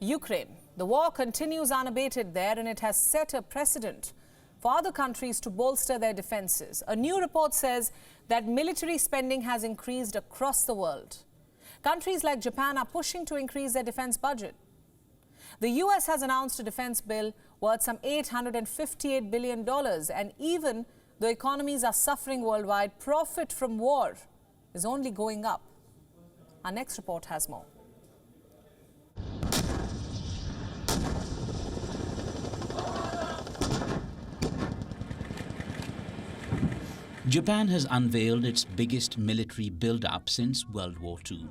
Ukraine. The war continues unabated there, and it has set a precedent for other countries to bolster their defenses. A new report says that military spending has increased across the world. Countries like Japan are pushing to increase their defense budget. The US has announced a defense bill worth some $858 billion, and even though economies are suffering worldwide, profit from war is only going up. Our next report has more. Japan has unveiled its biggest military build-up since World War II.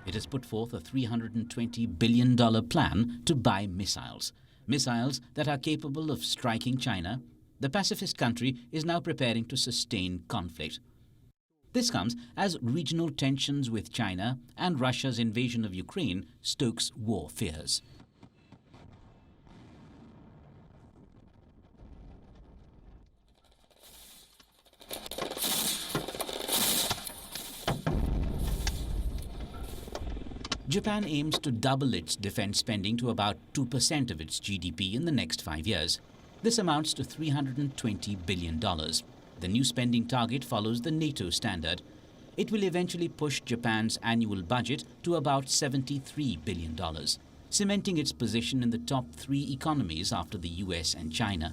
It has put forth a $320 billion plan to buy missiles. Missiles that are capable of striking China. The pacifist country is now preparing to sustain conflict. This comes as regional tensions with China and Russia's invasion of Ukraine stokes war fears. Japan aims to double its defense spending to about 2% of its GDP in the next 5 years. This amounts to $320 billion. The new spending target follows the NATO standard. It will eventually push Japan's annual budget to about $73 billion, cementing its position in the top 3 economies after the US and China.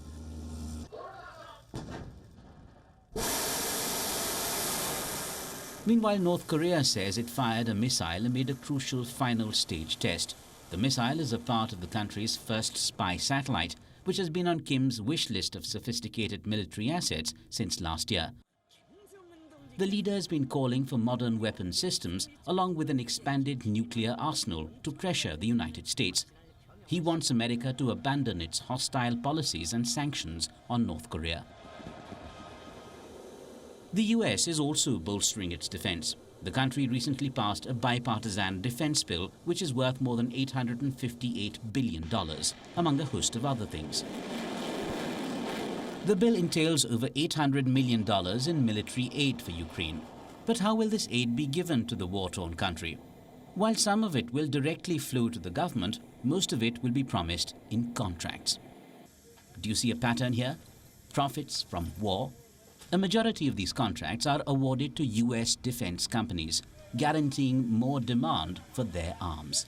Meanwhile, North Korea says it fired a missile amid a crucial final stage test. The missile is a part of the country's first spy satellite, which has been on Kim's wish list of sophisticated military assets since last year. The leader has been calling for modern weapon systems along with an expanded nuclear arsenal to pressure the United States. He wants America to abandon its hostile policies and sanctions on North Korea. The US is also bolstering its defense. The country recently passed a bipartisan defense bill which is worth more than $858 billion, among a host of other things. The bill entails over $800 million in military aid for Ukraine. But how will this aid be given to the war-torn country? While some of it will directly flow to the government, most of it will be promised in contracts. Do you see a pattern here? Profits from war? A majority of these contracts are awarded to US defense companies, guaranteeing more demand for their arms.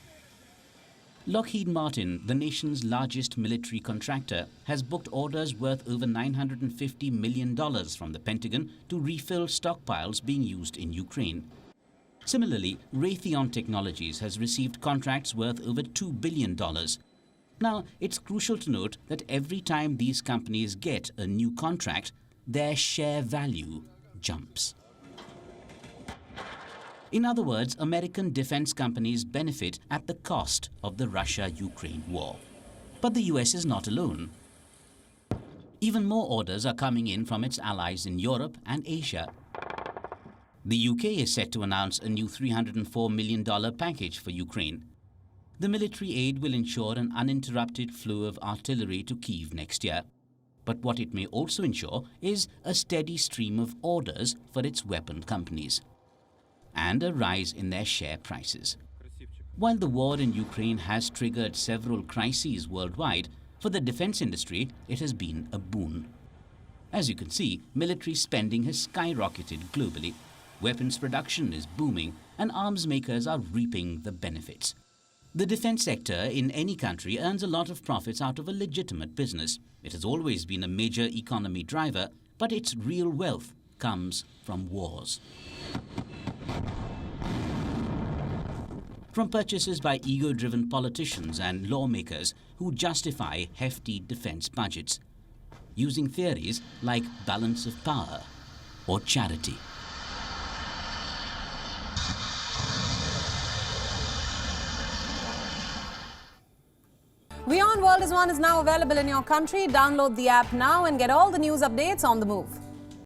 Lockheed Martin, the nation's largest military contractor, has booked orders worth over $950 million from the Pentagon to refill stockpiles being used in Ukraine. Similarly, Raytheon Technologies has received contracts worth over $2 billion. Now, it's crucial to note that every time these companies get a new contract, their share value jumps. In other words, American defense companies benefit at the cost of the Russia-Ukraine war. But the US is not alone. Even more orders are coming in from its allies in Europe and Asia. The UK is set to announce a new $304 million package for Ukraine. The military aid will ensure an uninterrupted flow of artillery to Kyiv next year. But what it may also ensure is a steady stream of orders for its weapon companies and a rise in their share prices. While the war in Ukraine has triggered several crises worldwide, for the defense industry it has been a boon. As you can see, military spending has skyrocketed globally. Weapons production is booming and arms makers are reaping the benefits. The defense sector in any country earns a lot of profits out of a legitimate business. It has always been a major economy driver, but its real wealth comes from wars. From purchases by ego-driven politicians and lawmakers who justify hefty defense budgets, using theories like balance of power or charity. WION World is now available in your country. Download the app now and get all the news updates on the move.